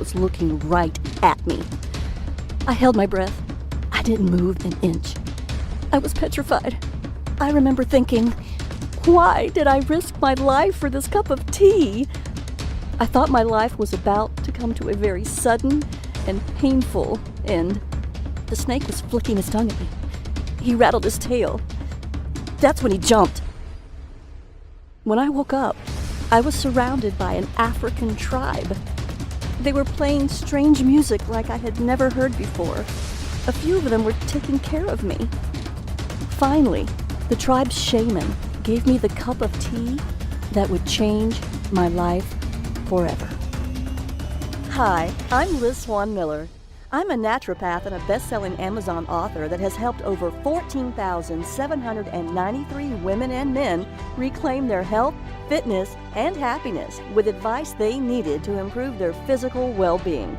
was looking right at me. I held my breath. I didn't move an inch. I was petrified. I remember thinking, why did I risk my life for this cup of tea? I thought my life was about to come to a very sudden and painful end. The snake was flicking his tongue at me. He rattled his tail. That's when he jumped. When I woke up, I was surrounded by an African tribe. They were playing strange music like I had never heard before. A few of them were taking care of me. Finally, the tribe's shaman gave me the cup of tea that would change my life forever. Hi, I'm Liz Swan Miller. I'm a naturopath and a best-selling Amazon author that has helped over 14,793 women and men reclaim their health, fitness, and happiness with advice they needed to improve their physical well-being.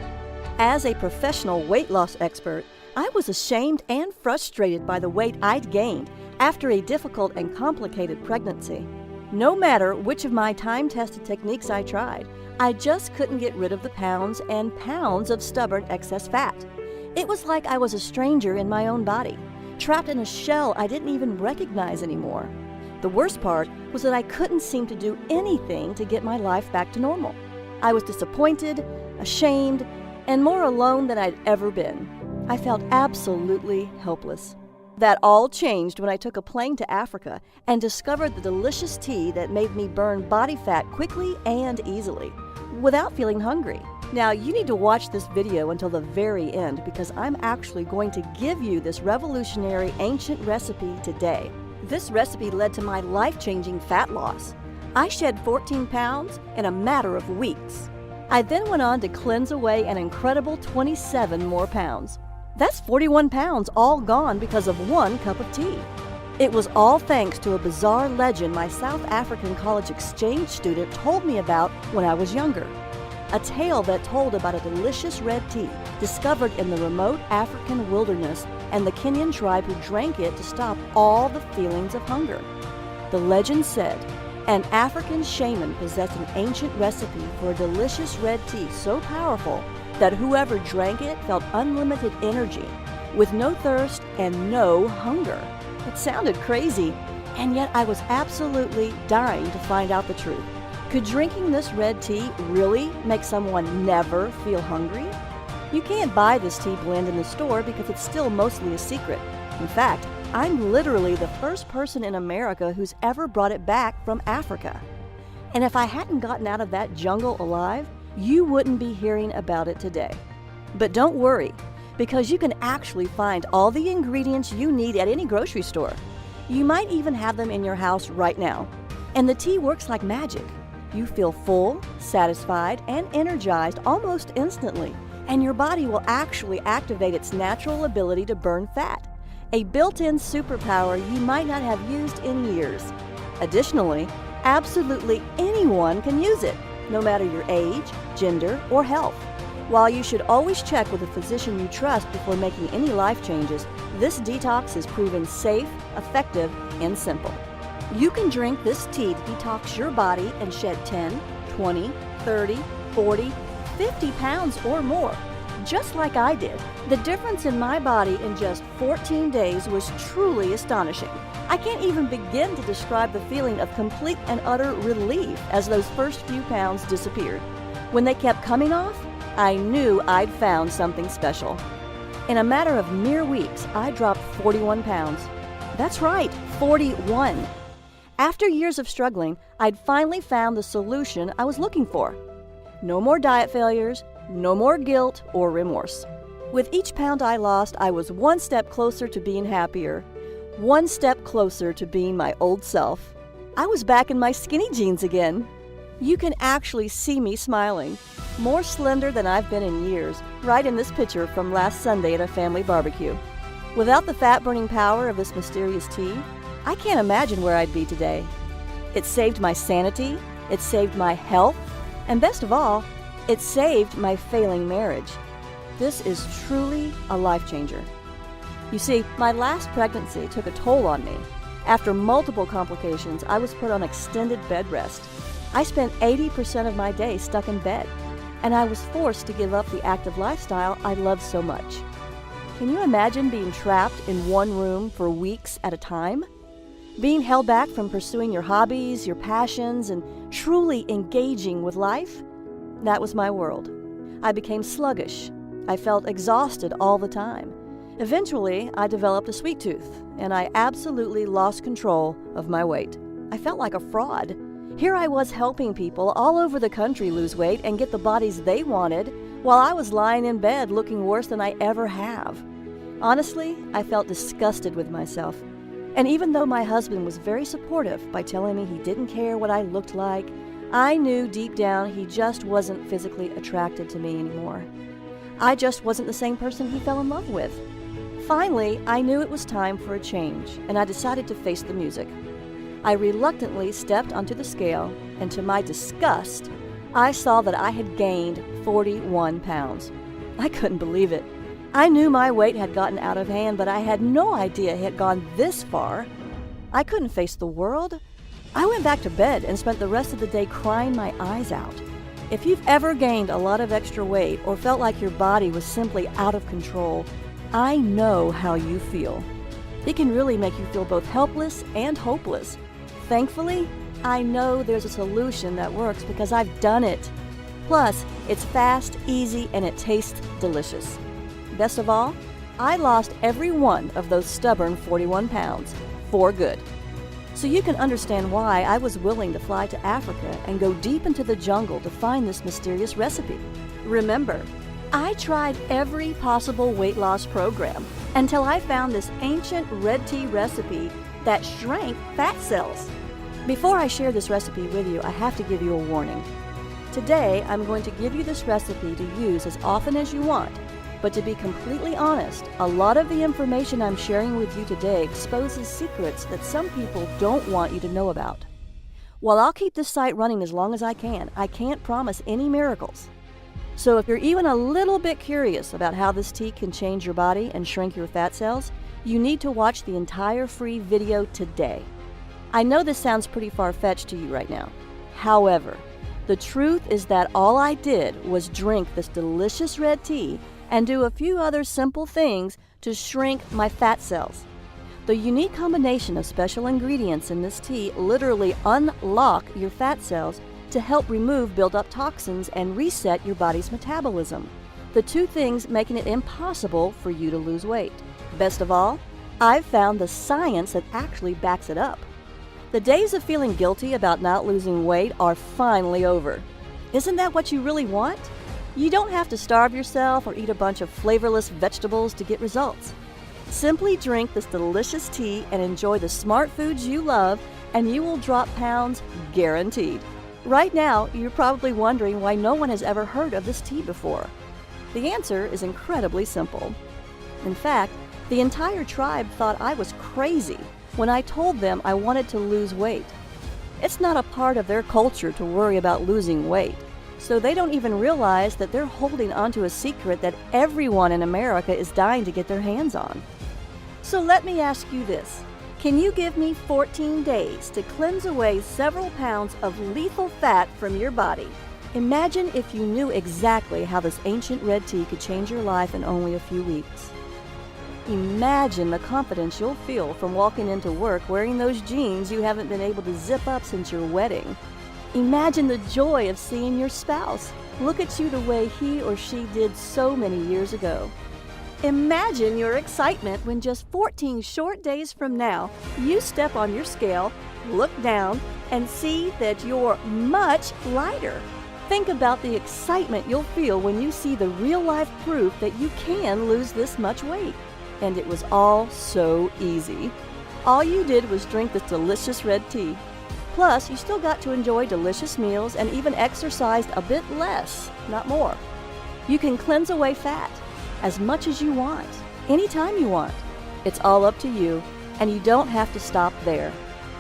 As a professional weight loss expert, I was ashamed and frustrated by the weight I'd gained after a difficult and complicated pregnancy. No matter which of my time-tested techniques I tried, I just couldn't get rid of the pounds and pounds of stubborn excess fat. It was like I was a stranger in my own body, trapped in a shell I didn't even recognize anymore. The worst part was that I couldn't seem to do anything to get my life back to normal. I was disappointed, ashamed, and more alone than I'd ever been. I felt absolutely helpless. That all changed when I took a plane to Africa and discovered the delicious tea that made me burn body fat quickly and easily, without feeling hungry. Now, you need to watch this video until the very end because I'm actually going to give you this revolutionary ancient recipe today. This recipe led to my life-changing fat loss. I shed 14 pounds in a matter of weeks. I then went on to cleanse away an incredible 27 more pounds. That's 41 pounds all gone because of one cup of tea. It was all thanks to a bizarre legend my South African college exchange student told me about when I was younger. A tale that told about a delicious red tea discovered in the remote African wilderness and the Kenyan tribe who drank it to stop all the feelings of hunger. The legend said an African shaman possessed an ancient recipe for a delicious red tea so powerful that whoever drank it felt unlimited energy, with no thirst and no hunger. It sounded crazy, and yet I was absolutely dying to find out the truth. Could drinking this red tea really make someone never feel hungry? You can't buy this tea blend in the store because it's still mostly a secret. In fact, I'm literally the first person in America who's ever brought it back from Africa. And if I hadn't gotten out of that jungle alive, you wouldn't be hearing about it today. But don't worry, because you can actually find all the ingredients you need at any grocery store. You might even have them in your house right now. And the tea works like magic. You feel full, satisfied, and energized almost instantly, and your body will actually activate its natural ability to burn fat, a built-in superpower you might not have used in years. Additionally, absolutely anyone can use it, no matter your age, gender, or health. While you should always check with a physician you trust before making any life changes, this detox is proven safe, effective, and simple. You can drink this tea to detox your body and shed 10, 20, 30, 40, 50 pounds or more, just like I did. The difference in my body in just 14 days was truly astonishing. I can't even begin to describe the feeling of complete and utter relief as those first few pounds disappeared. When they kept coming off, I knew I'd found something special. In a matter of mere weeks, I dropped 41 pounds. That's right, 41. After years of struggling, I'd finally found the solution I was looking for. No more diet failures, no more guilt or remorse. With each pound I lost, I was one step closer to being happier, one step closer to being my old self. I was back in my skinny jeans again. You can actually see me smiling, more slender than I've been in years, right in this picture from last Sunday at a family barbecue. Without the fat-burning power of this mysterious tea, I can't imagine where I'd be today. It saved my sanity, it saved my health, and best of all, it saved my failing marriage. This is truly a life changer. You see, my last pregnancy took a toll on me. After multiple complications, I was put on extended bed rest. I spent 80% of my day stuck in bed. and I was forced to give up the active lifestyle I loved so much. Can you imagine being trapped in one room for weeks at a time? Being held back from pursuing your hobbies, your passions, and truly engaging with life? That was my world. I became sluggish. I felt exhausted all the time. Eventually, I developed a sweet tooth, and I absolutely lost control of my weight. I felt like a fraud. Here I was helping people all over the country lose weight and get the bodies they wanted, while I was lying in bed looking worse than I ever have. Honestly, I felt disgusted with myself. And even though my husband was very supportive by telling me he didn't care what I looked like, I knew deep down he just wasn't physically attracted to me anymore. I just wasn't the same person he fell in love with. Finally, I knew it was time for a change, and I decided to face the music. I reluctantly stepped onto the scale, and to my disgust, I saw that I had gained 41 pounds. I couldn't believe it. I knew my weight had gotten out of hand, but I had no idea it had gone this far. I couldn't face the world. I went back to bed and spent the rest of the day crying my eyes out. If you've ever gained a lot of extra weight or felt like your body was simply out of control, I know how you feel. It can really make you feel both helpless and hopeless. Thankfully, I know there's a solution that works because I've done it. Plus, it's fast, easy, and it tastes delicious. Best of all, I lost every one of those stubborn 41 pounds for good. So you can understand why I was willing to fly to Africa and go deep into the jungle to find this mysterious recipe. Remember, I tried every possible weight loss program until I found this ancient red tea recipe that shrank fat cells. Before I share this recipe with you, I have to give you a warning. Today, I'm going to give you this recipe to use as often as you want. But to be completely honest, a lot of the information I'm sharing with you today exposes secrets that some people don't want you to know about. While I'll keep this site running as long as I can't promise any miracles. So if you're even a little bit curious about how this tea can change your body and shrink your fat cells, you need to watch the entire free video today. I know this sounds pretty far-fetched to you right now. However, the truth is that all I did was drink this delicious red tea and do a few other simple things to shrink my fat cells. The unique combination of special ingredients in this tea literally unlock your fat cells to help remove built-up toxins and reset your body's metabolism, the two things making it impossible for you to lose weight. Best of all, I've found the science that actually backs it up. The days of feeling guilty about not losing weight are finally over. Isn't that what you really want? You don't have to starve yourself or eat a bunch of flavorless vegetables to get results. Simply drink this delicious tea and enjoy the smart foods you love, and you will drop pounds guaranteed. Right now, you're probably wondering why no one has ever heard of this tea before. The answer is incredibly simple. In fact, the entire tribe thought I was crazy when I told them I wanted to lose weight. It's not a part of their culture to worry about losing weight. So they don't even realize that they're holding onto a secret that everyone in America is dying to get their hands on. So let me ask you this. Can you give me 14 days to cleanse away several pounds of lethal fat from your body? Imagine if you knew exactly how this ancient red tea could change your life in only a few weeks. Imagine the confidence you'll feel from walking into work wearing those jeans you haven't been able to zip up since your wedding. Imagine the joy of seeing your spouse look at you the way he or she did so many years ago. Imagine your excitement when just 14 short days from now, you step on your scale, look down, and see that you're much lighter. Think about the excitement you'll feel when you see the real-life proof that you can lose this much weight. And it was all so easy. All you did was drink this delicious red tea. Plus, you still got to enjoy delicious meals and even exercised a bit less, not more. You can cleanse away fat as much as you want, anytime you want. It's all up to you, and you don't have to stop there.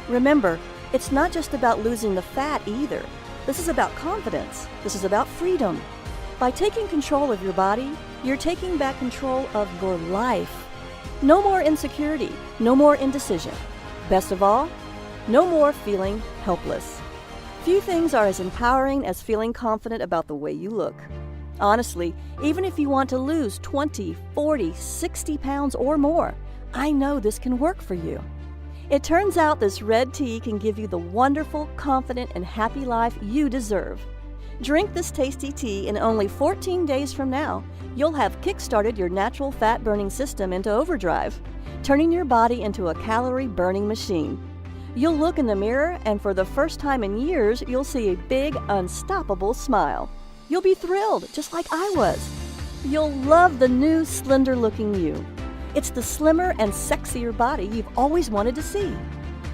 Remember, it's not just about losing the fat either. This is about confidence. This is about freedom. By taking control of your body, you're taking back control of your life. No more insecurity, no more indecision. Best of all, no more feeling helpless. Few things are as empowering as feeling confident about the way you look. Honestly, even if you want to lose 20, 40, 60 pounds or more, I know this can work for you. It turns out this red tea can give you the wonderful, confident, and happy life you deserve. Drink this tasty tea and only 14 days from now, you'll have kick-started your natural fat-burning system into overdrive, turning your body into a calorie-burning machine. You'll look in the mirror and for the first time in years, you'll see a big, unstoppable smile. You'll be thrilled, just like I was. You'll love the new, slender-looking you. It's the slimmer and sexier body you've always wanted to see.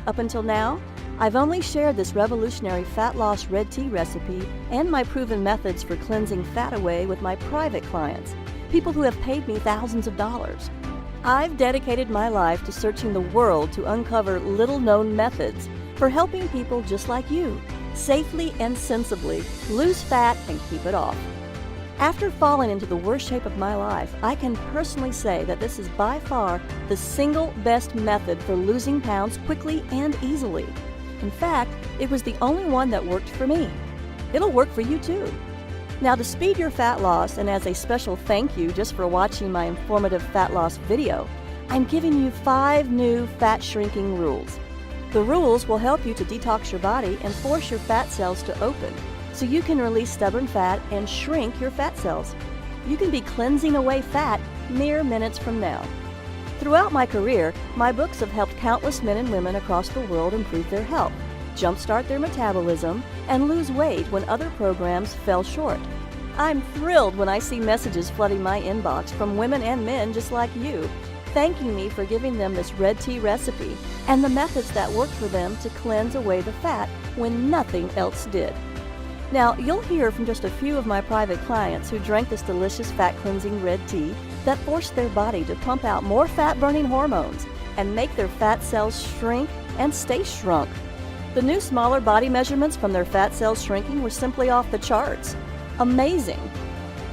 Up until now, I've only shared this revolutionary fat loss red tea recipe and my proven methods for cleansing fat away with my private clients, people who have paid me thousands of dollars. I've dedicated my life to searching the world to uncover little-known methods for helping people just like you safely and sensibly lose fat and keep it off. After falling into the worst shape of my life, I can personally say that this is by far the single best method for losing pounds quickly and easily. In fact, it was the only one that worked for me. It'll work for you too. Now, to speed your fat loss, and as a special thank you just for watching my informative fat loss video, I'm giving you 5 new fat shrinking rules. The rules will help you to detox your body and force your fat cells to open, so you can release stubborn fat and shrink your fat cells. You can be cleansing away fat mere minutes from now. Throughout my career, my books have helped countless men and women across the world improve their health, jumpstart their metabolism, and lose weight when other programs fell short. I'm thrilled when I see messages flooding my inbox from women and men just like you, thanking me for giving them this red tea recipe and the methods that worked for them to cleanse away the fat when nothing else did. Now, you'll hear from just a few of my private clients who drank this delicious fat-cleansing red tea that forced their body to pump out more fat-burning hormones and make their fat cells shrink and stay shrunk. The new smaller body measurements from their fat cells shrinking were simply off the charts. Amazing!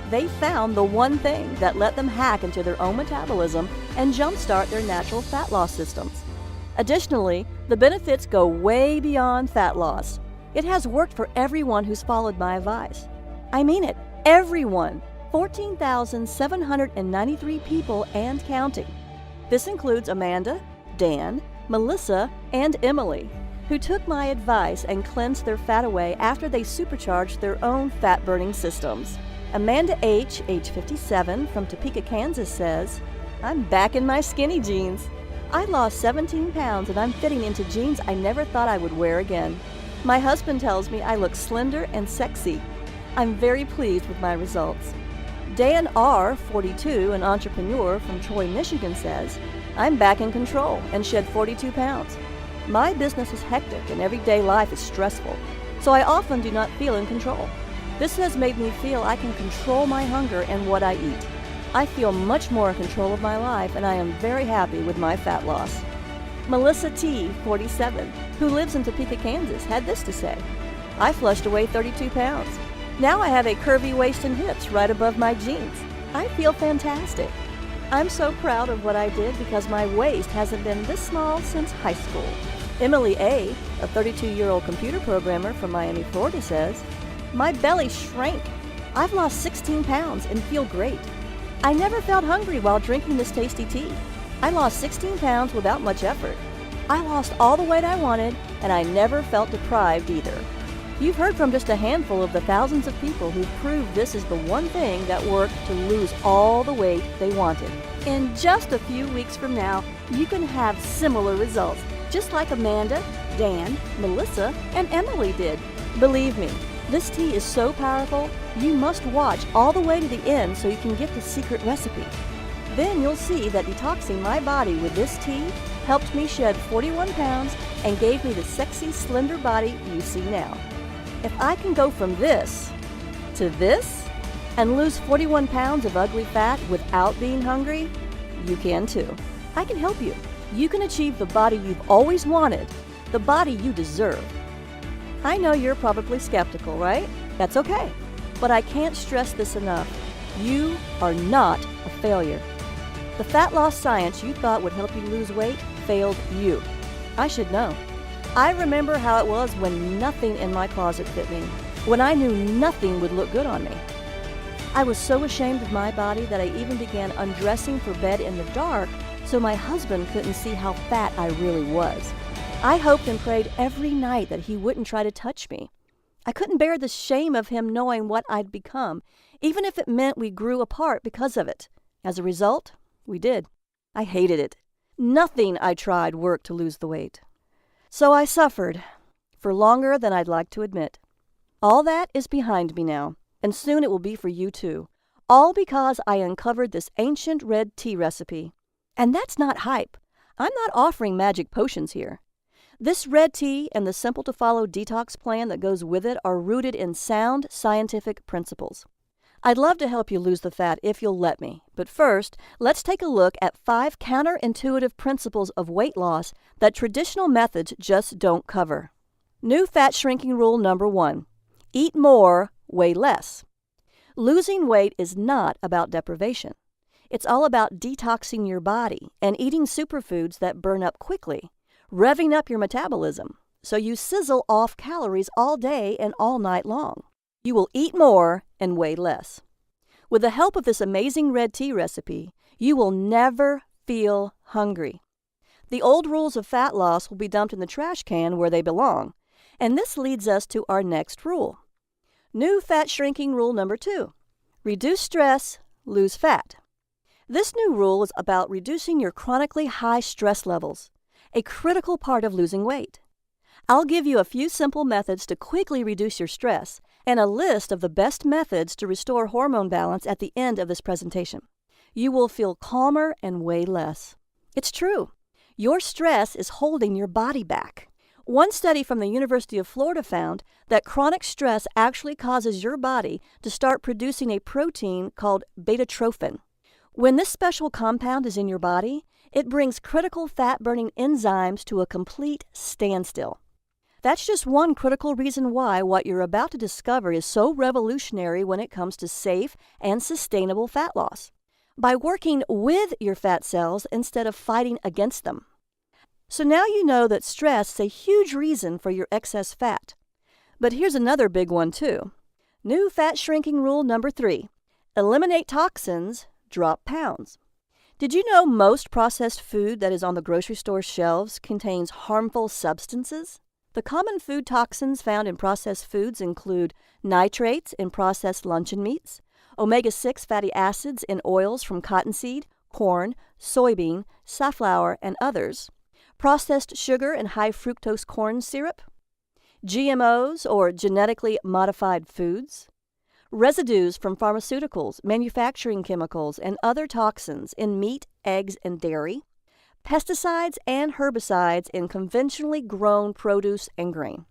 They found the one thing that let them hack into their own metabolism and jumpstart their natural fat loss systems. Additionally, the benefits go way beyond fat loss. It has worked for everyone who's followed my advice. I mean it, everyone. 14,793 people and counting. This includes Amanda, Dan, Melissa, and Emily, who took my advice and cleansed their fat away after they supercharged their own fat-burning systems. Amanda H., age 57, from Topeka, Kansas, says, "I'm back in my skinny jeans. I lost 17 pounds and I'm fitting into jeans I never thought I would wear again. My husband tells me I look slender and sexy. I'm very pleased with my results." Dan R., 42, an entrepreneur from Troy, Michigan, says, "I'm back in control and shed 42 pounds. My business is hectic and everyday life is stressful, so I often do not feel in control. This has made me feel I can control my hunger and what I eat. I feel much more in control of my life and I am very happy with my fat loss." Melissa T., 47, who lives in Topeka, Kansas, had this to say, "I flushed away 32 pounds. Now I have a curvy waist and hips right above my jeans. I feel fantastic. I'm so proud of what I did because my waist hasn't been this small since high school." Emily A., a 32-year-old computer programmer from Miami, Florida, says, "My belly shrank. I've lost 16 pounds and feel great. I never felt hungry while drinking this tasty tea. I lost 16 pounds without much effort. I lost all the weight I wanted, and I never felt deprived either." You've heard from just a handful of the thousands of people who've proved this is the one thing that worked to lose all the weight they wanted. In just a few weeks from now, you can have similar results, just like Amanda, Dan, Melissa, and Emily did. Believe me, this tea is so powerful, you must watch all the way to the end so you can get the secret recipe. Then you'll see that detoxing my body with this tea helped me shed 41 pounds and gave me the sexy, slender body you see now. If I can go from this to this and lose 41 pounds of ugly fat without being hungry, you can too. I can help you. You can achieve the body you've always wanted, the body you deserve. I know you're probably skeptical, right? That's okay. But I can't stress this enough. You are not a failure. The fat loss science you thought would help you lose weight failed you. I should know. I remember how it was when nothing in my closet fit me, when I knew nothing would look good on me. I was so ashamed of my body that I even began undressing for bed in the dark so my husband couldn't see how fat I really was. I hoped and prayed every night that he wouldn't try to touch me. I couldn't bear the shame of him knowing what I'd become, even if it meant we grew apart because of it. As a result, we did. I hated it. Nothing I tried worked to lose the weight. So I suffered, for longer than I'd like to admit. All that is behind me now, and soon it will be for you too. All because I uncovered this ancient red tea recipe. And that's not hype. I'm not offering magic potions here. This red tea and the simple-to-follow detox plan that goes with it are rooted in sound scientific principles. I'd love to help you lose the fat if you'll let me, but first, let's take a look at 5 counterintuitive principles of weight loss that traditional methods just don't cover. New fat shrinking rule number 1. Eat more, weigh less. Losing weight is not about deprivation. It's all about detoxing your body and eating superfoods that burn up quickly, revving up your metabolism so you sizzle off calories all day and all night long. You will eat more and weigh less. With the help of this amazing red tea recipe, you will never feel hungry. The old rules of fat loss will be dumped in the trash can where they belong. And this leads us to our next rule. New fat shrinking rule number 2. Reduce stress, lose fat. This new rule is about reducing your chronically high stress levels, a critical part of losing weight. I'll give you a few simple methods to quickly reduce your stress and a list of the best methods to restore hormone balance at the end of this presentation. You will feel calmer and weigh less. It's true. Your stress is holding your body back. One study from the University of Florida found that chronic stress actually causes your body to start producing a protein called beta-trophin. When this special compound is in your body, it brings critical fat-burning enzymes to a complete standstill. That's just one critical reason why what you're about to discover is so revolutionary when it comes to safe and sustainable fat loss. By working with your fat cells instead of fighting against them. So now you know that stress is a huge reason for your excess fat. But here's another big one too. New fat shrinking rule number 3. Eliminate toxins, drop pounds. Did you know most processed food that is on the grocery store shelves contains harmful substances? The common food toxins found in processed foods include nitrates in processed luncheon meats, omega-6 fatty acids in oils from cottonseed, corn, soybean, safflower, and others, processed sugar and high fructose corn syrup, GMOs or genetically modified foods, residues from pharmaceuticals, manufacturing chemicals, and other toxins in meat, eggs, and dairy, pesticides and herbicides in conventionally grown produce and grain.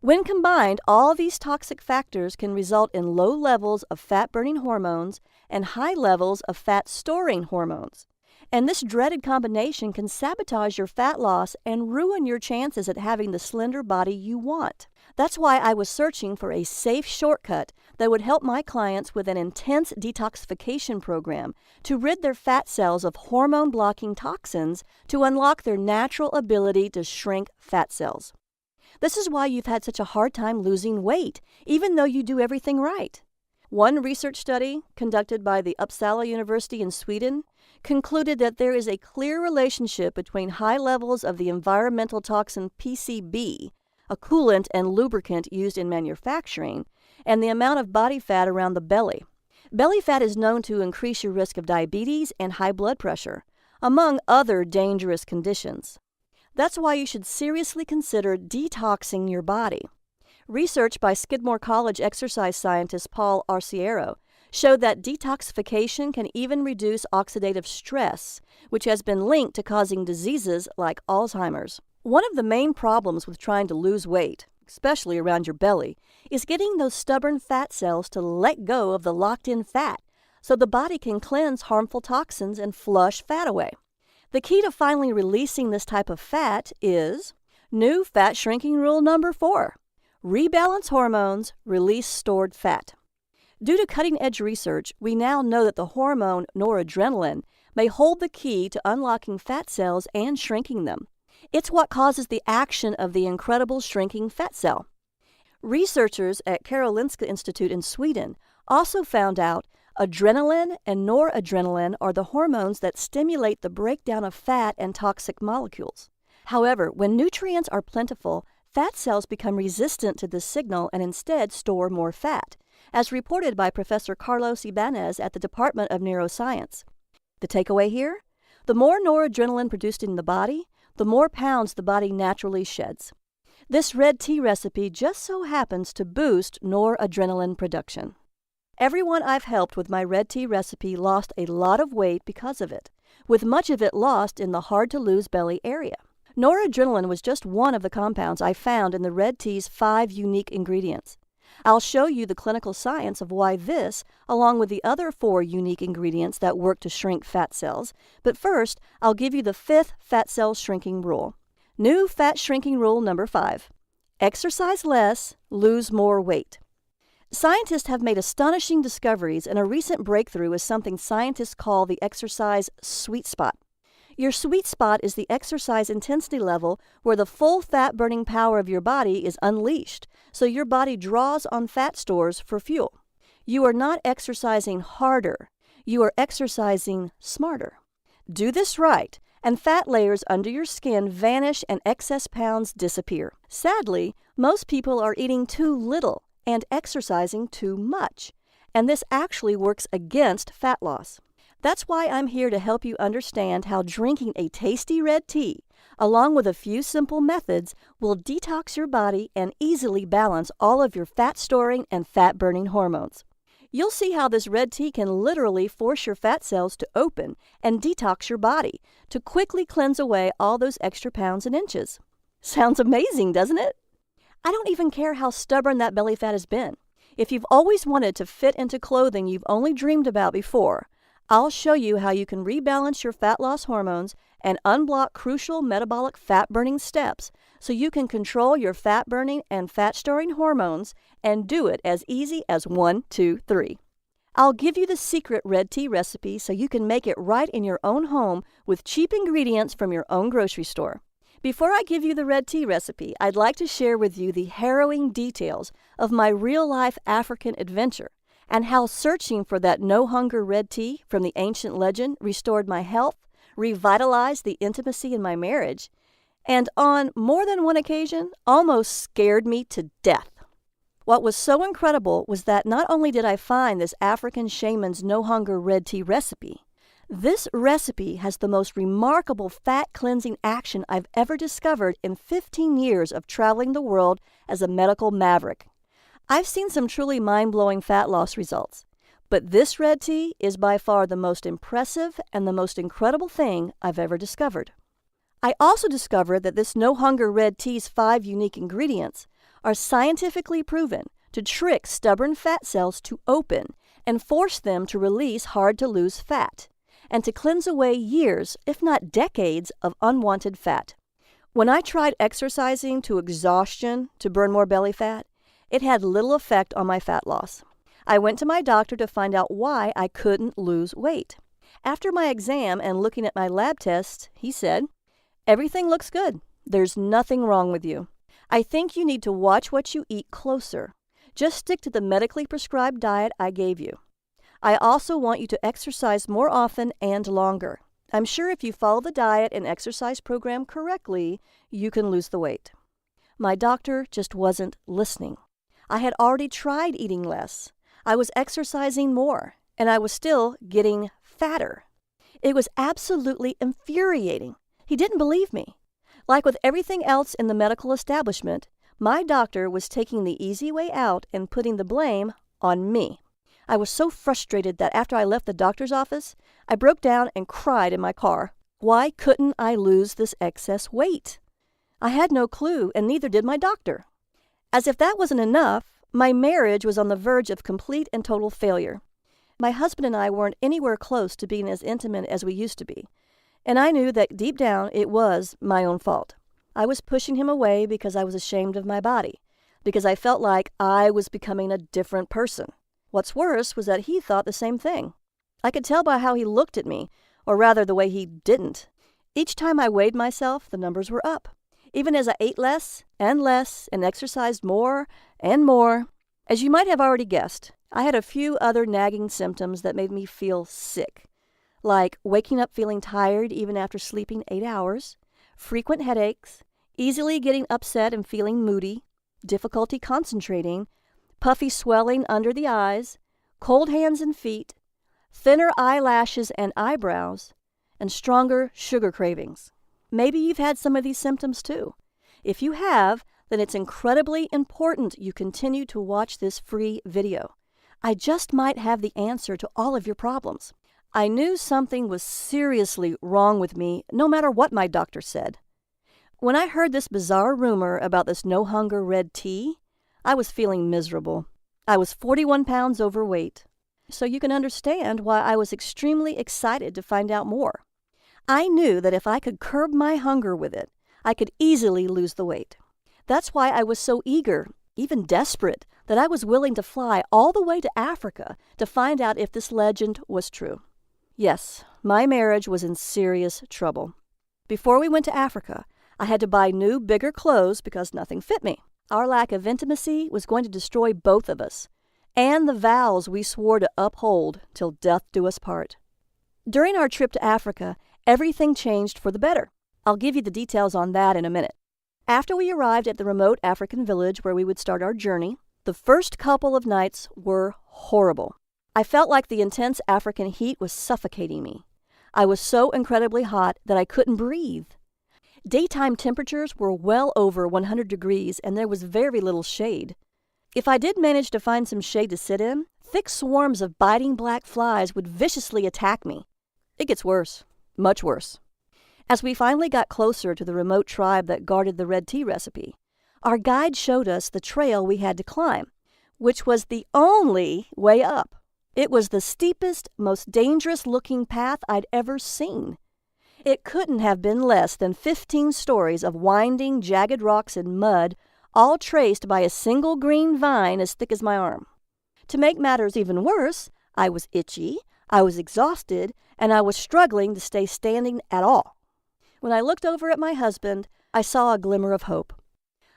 When combined, all these toxic factors can result in low levels of fat-burning hormones and high levels of fat-storing hormones. And this dreaded combination can sabotage your fat loss and ruin your chances at having the slender body you want. That's why I was searching for a safe shortcut that would help my clients with an intense detoxification program to rid their fat cells of hormone-blocking toxins to unlock their natural ability to shrink fat cells. This is why you've had such a hard time losing weight, even though you do everything right. One research study conducted by the Uppsala University in Sweden concluded that there is a clear relationship between high levels of the environmental toxin PCB, a coolant and lubricant used in manufacturing, and the amount of body fat around the belly. Belly fat is known to increase your risk of diabetes and high blood pressure, among other dangerous conditions. That's why you should seriously consider detoxing your body. Research by Skidmore College exercise scientist Paul Arciero showed that detoxification can even reduce oxidative stress, which has been linked to causing diseases like Alzheimer's. One of the main problems with trying to lose weight, especially around your belly, is getting those stubborn fat cells to let go of the locked-in fat so the body can cleanse harmful toxins and flush fat away. The key to finally releasing this type of fat is new fat shrinking rule number 4. Rebalance hormones, release stored fat. Due to cutting-edge research, we now know that the hormone noradrenaline may hold the key to unlocking fat cells and shrinking them. It's what causes the action of the incredible shrinking fat cell. Researchers at Karolinska Institute in Sweden also found out adrenaline and noradrenaline are the hormones that stimulate the breakdown of fat and toxic molecules. However, when nutrients are plentiful, fat cells become resistant to this signal and instead store more fat, as reported by Professor Carlos Ibanez at the Department of Neuroscience. The takeaway here? The more noradrenaline produced in the body, the more pounds the body naturally sheds. This red tea recipe just so happens to boost noradrenaline production. Everyone I've helped with my red tea recipe lost a lot of weight because of it, with much of it lost in the hard-to-lose belly area. Noradrenaline was just one of the compounds I found in the red tea's 5 unique ingredients. I'll show you the clinical science of why this, along with the other 4 unique ingredients that work to shrink fat cells, but first, I'll give you the 5th fat cell shrinking rule. New fat shrinking rule number 5. Exercise less, lose more weight. Scientists have made astonishing discoveries, and a recent breakthrough is something scientists call the exercise sweet spot. Your sweet spot is the exercise intensity level where the full fat-burning power of your body is unleashed, so your body draws on fat stores for fuel. You are not exercising harder, you are exercising smarter. Do this right, and fat layers under your skin vanish and excess pounds disappear. Sadly, most people are eating too little and exercising too much, and this actually works against fat loss. That's why I'm here to help you understand how drinking a tasty red tea, along with a few simple methods, will detox your body and easily balance all of your fat-storing and fat-burning hormones. You'll see how this red tea can literally force your fat cells to open and detox your body to quickly cleanse away all those extra pounds and inches. Sounds amazing, doesn't it? I don't even care how stubborn that belly fat has been. If you've always wanted to fit into clothing you've only dreamed about before, I'll show you how you can rebalance your fat loss hormones and unblock crucial metabolic fat-burning steps so you can control your fat-burning and fat-storing hormones and do it as easy as 1, 2, 3. I'll give you the secret red tea recipe so you can make it right in your own home with cheap ingredients from your own grocery store. Before I give you the red tea recipe, I'd like to share with you the harrowing details of my real-life African adventure and how searching for that no-hunger red tea from the ancient legend restored my health, revitalized the intimacy in my marriage, and on more than one occasion, almost scared me to death. What was so incredible was that not only did I find this African shaman's no-hunger red tea recipe, this recipe has the most remarkable fat-cleansing action I've ever discovered in 15 years of traveling the world as a medical maverick. I've seen some truly mind-blowing fat loss results, but this red tea is by far the most impressive and the most incredible thing I've ever discovered. I also discovered that this no-hunger red tea's 5 unique ingredients are scientifically proven to trick stubborn fat cells to open and force them to release hard-to-lose fat, and to cleanse away years, if not decades, of unwanted fat. When I tried exercising to exhaustion to burn more belly fat, it had little effect on my fat loss. I went to my doctor to find out why I couldn't lose weight. After my exam and looking at my lab tests, he said, "Everything looks good. There's nothing wrong with you. I think you need to watch what you eat closer. Just stick to the medically prescribed diet I gave you. I also want you to exercise more often and longer. I'm sure if you follow the diet and exercise program correctly, you can lose the weight." My doctor just wasn't listening. I had already tried eating less. I was exercising more, and I was still getting fatter. It was absolutely infuriating. He didn't believe me. Like with everything else in the medical establishment, my doctor was taking the easy way out and putting the blame on me. I was so frustrated that after I left the doctor's office, I broke down and cried in my car. Why couldn't I lose this excess weight? I had no clue, and neither did my doctor. As if that wasn't enough, my marriage was on the verge of complete and total failure. My husband and I weren't anywhere close to being as intimate as we used to be, and I knew that deep down it was my own fault. I was pushing him away because I was ashamed of my body, because I felt like I was becoming a different person. What's worse was that he thought the same thing. I could tell by how he looked at me, or rather the way he didn't. Each time I weighed myself, the numbers were up. Even as I ate less and exercised more and more. As you might have already guessed, I had a few other nagging symptoms that made me feel sick, like waking up feeling tired even after sleeping 8 hours, frequent headaches, easily getting upset and feeling moody, difficulty concentrating, puffy swelling under the eyes, cold hands and feet, thinner eyelashes and eyebrows, and stronger sugar cravings. Maybe you've had some of these symptoms too. If you have, then it's incredibly important you continue to watch this free video. I just might have the answer to all of your problems. I knew something was seriously wrong with me, no matter what my doctor said. When I heard this bizarre rumor about this no-hunger red tea, I was feeling miserable. I was 41 pounds overweight, so you can understand why I was extremely excited to find out more. I knew that if I could curb my hunger with it, I could easily lose the weight. That's why I was so eager, even desperate, that I was willing to fly all the way to Africa to find out if this legend was true. Yes, my marriage was in serious trouble. Before we went to Africa, I had to buy new, bigger clothes because nothing fit me. Our lack of intimacy was going to destroy both of us, and the vows we swore to uphold till death do us part. During our trip to Africa, everything changed for the better. I'll give you the details on that in a minute. After we arrived at the remote African village where we would start our journey, the first couple of nights were horrible. I felt like the intense African heat was suffocating me. I was so incredibly hot that I couldn't breathe. Daytime temperatures were well over 100 degrees and there was very little shade. If I did manage to find some shade to sit in, thick swarms of biting black flies would viciously attack me. It gets worse, much worse. As we finally got closer to the remote tribe that guarded the red tea recipe, our guide showed us the trail we had to climb, which was the only way up. It was the steepest, most dangerous-looking path I'd ever seen. It couldn't have been less than 15 stories of winding, jagged rocks and mud, all traced by a single green vine as thick as my arm. To make matters even worse, I was itchy, I was exhausted, and I was struggling to stay standing at all. When I looked over at my husband, I saw a glimmer of hope.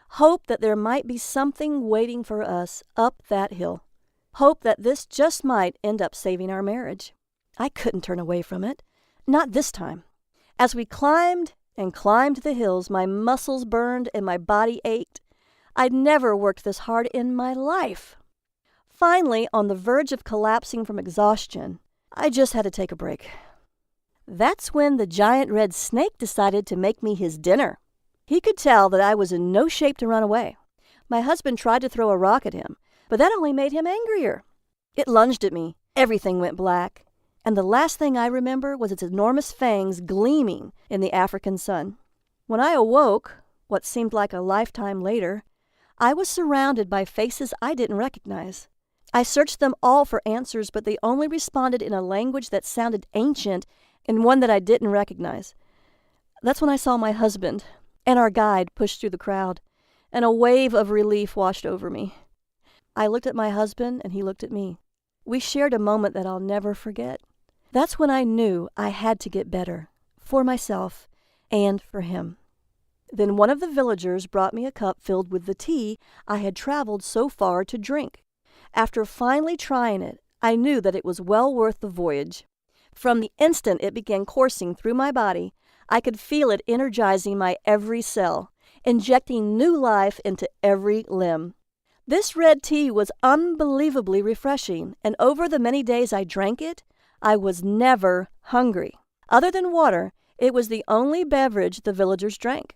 Hope that there might be something waiting for us up that hill. Hope that this just might end up saving our marriage. I couldn't turn away from it. Not this time. As we climbed and climbed the hills, my muscles burned and my body ached. I'd never worked this hard in my life. Finally, on the verge of collapsing from exhaustion, I just had to take a break. That's when the giant red snake decided to make me his dinner. He could tell that I was in no shape to run away. My husband tried to throw a rock at him, but that only made him angrier. It lunged at me. Everything went black. And the last thing I remember was its enormous fangs gleaming in the African sun. When I awoke, what seemed like a lifetime later, I was surrounded by faces I didn't recognize. I searched them all for answers, but they only responded in a language that sounded ancient and one that I didn't recognize. That's when I saw my husband and our guide push through the crowd, and a wave of relief washed over me. I looked at my husband, and he looked at me. We shared a moment that I'll never forget. That's when I knew I had to get better, for myself and for him. Then one of the villagers brought me a cup filled with the tea I had traveled so far to drink. After finally trying it, I knew that it was well worth the voyage. From the instant it began coursing through my body, I could feel it energizing my every cell, injecting new life into every limb. This red tea was unbelievably refreshing, and over the many days I drank it, I was never hungry. Other than water, it was the only beverage the villagers drank,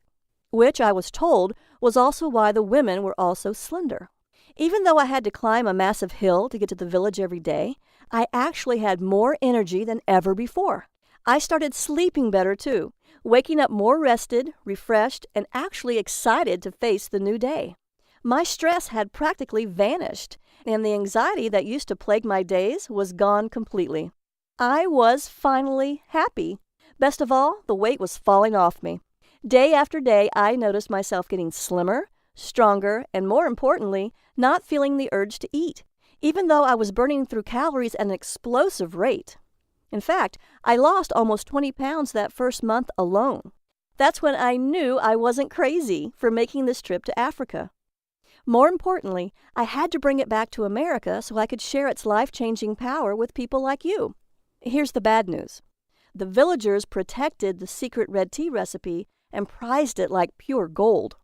which I was told was also why the women were all so slender. Even though I had to climb a massive hill to get to the village every day, I actually had more energy than ever before. I started sleeping better too, waking up more rested, refreshed, and actually excited to face the new day. My stress had practically vanished, and the anxiety that used to plague my days was gone completely. I was finally happy. Best of all, the weight was falling off me. Day after day, I noticed myself getting slimmer, stronger, and more importantly, not feeling the urge to eat, even though I was burning through calories at an explosive rate. In fact, I lost almost 20 pounds that first month alone. That's when I knew I wasn't crazy for making this trip to Africa. More importantly, I had to bring it back to America so I could share its life-changing power with people like you. Here's the bad news. The villagers protected the secret red tea recipe and prized it like pure gold.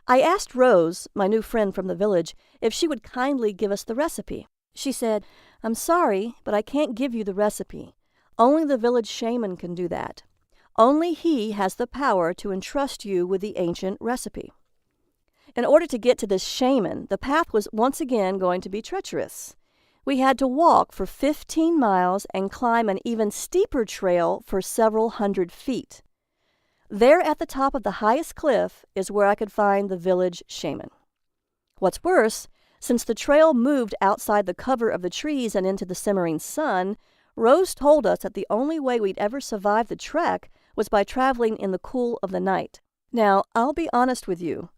I asked Rose, my new friend from the village, if she would kindly give us the recipe. She said, "I'm sorry, but I can't give you the recipe. Only the village shaman can do that. Only he has the power to entrust you with the ancient recipe." In order to get to this shaman, the path was once again going to be treacherous. We had to walk for 15 miles and climb an even steeper trail for several hundred feet. There at the top of the highest cliff is where I could find the village shaman. What's worse, since the trail moved outside the cover of the trees and into the simmering sun, Rose told us that the only way we'd ever survive the trek was by traveling in the cool of the night. Now, I'll be honest with you.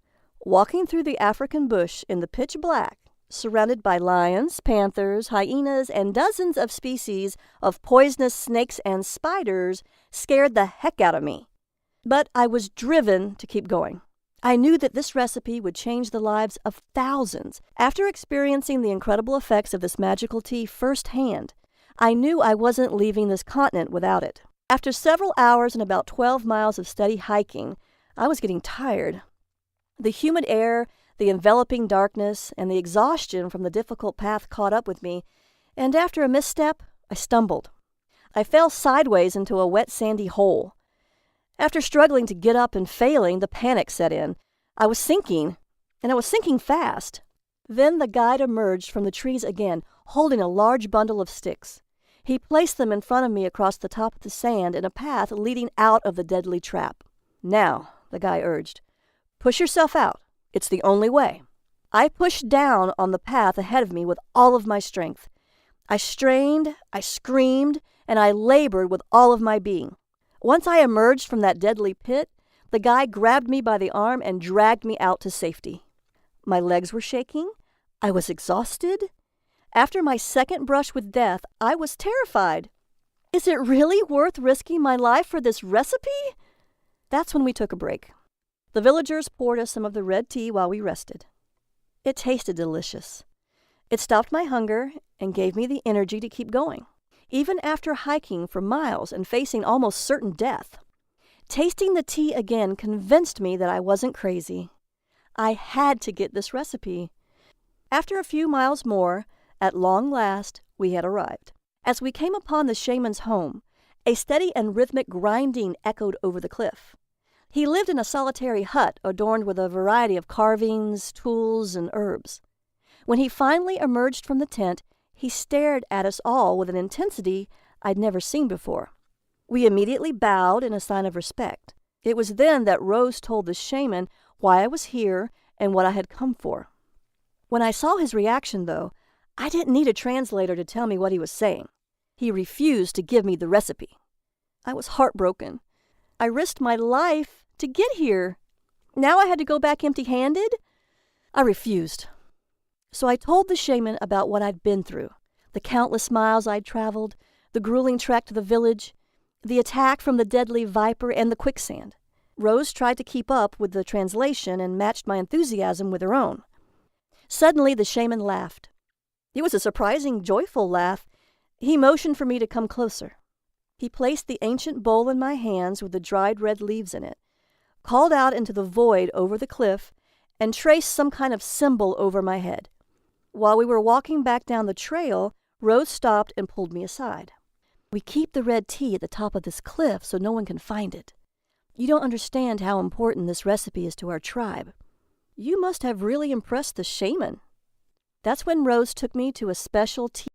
Walking through the African bush in the pitch black, surrounded by lions, panthers, hyenas, and dozens of species of poisonous snakes and spiders scared the heck out of me. But I was driven to keep going. I knew that this recipe would change the lives of thousands. After experiencing the incredible effects of this magical tea firsthand, I knew I wasn't leaving this continent without it. After several hours and about 12 miles of steady hiking, I was getting tired. The humid air, the enveloping darkness, and the exhaustion from the difficult path caught up with me, and after a misstep, I stumbled. I fell sideways into a wet sandy hole. After struggling to get up and failing, the panic set in. I was sinking, and I was sinking fast. Then the guide emerged from the trees again, holding a large bundle of sticks. He placed them in front of me across the top of the sand in a path leading out of the deadly trap. "Now," the guy urged, "push yourself out. It's the only way." I pushed down on the path ahead of me with all of my strength. I strained, I screamed, and I labored with all of my being. Once I emerged from that deadly pit, the guy grabbed me by the arm and dragged me out to safety. My legs were shaking. I was exhausted. After my second brush with death, I was terrified. Is it really worth risking my life for this recipe? That's when we took a break. The villagers poured us some of the red tea while we rested. It tasted delicious. It stopped my hunger and gave me the energy to keep going, even after hiking for miles and facing almost certain death. Tasting the tea again convinced me that I wasn't crazy. I had to get this recipe. After a few miles more, at long last, we had arrived. As we came upon the shaman's home, a steady and rhythmic grinding echoed over the cliff. He lived in a solitary hut adorned with a variety of carvings, tools, and herbs. When he finally emerged from the tent, he stared at us all with an intensity I'd never seen before. We immediately bowed in a sign of respect. It was then that Rose told the shaman why I was here and what I had come for. When I saw his reaction, though, I didn't need a translator to tell me what he was saying. He refused to give me the recipe. I was heartbroken. I risked my life to get here. Now I had to go back empty-handed? I refused. So I told the shaman about what I'd been through, the countless miles I'd traveled, the grueling trek to the village, the attack from the deadly viper, and the quicksand. Rose tried to keep up with the translation and matched my enthusiasm with her own. Suddenly the shaman laughed. It was a surprising, joyful laugh. He motioned for me to come closer. He placed the ancient bowl in my hands with the dried red leaves in it, called out into the void over the cliff, and traced some kind of symbol over my head. While we were walking back down the trail, Rose stopped and pulled me aside. "We keep the red tea at the top of this cliff so no one can find it. You don't understand how important this recipe is to our tribe. You must have really impressed the shaman." That's when Rose took me to a special tea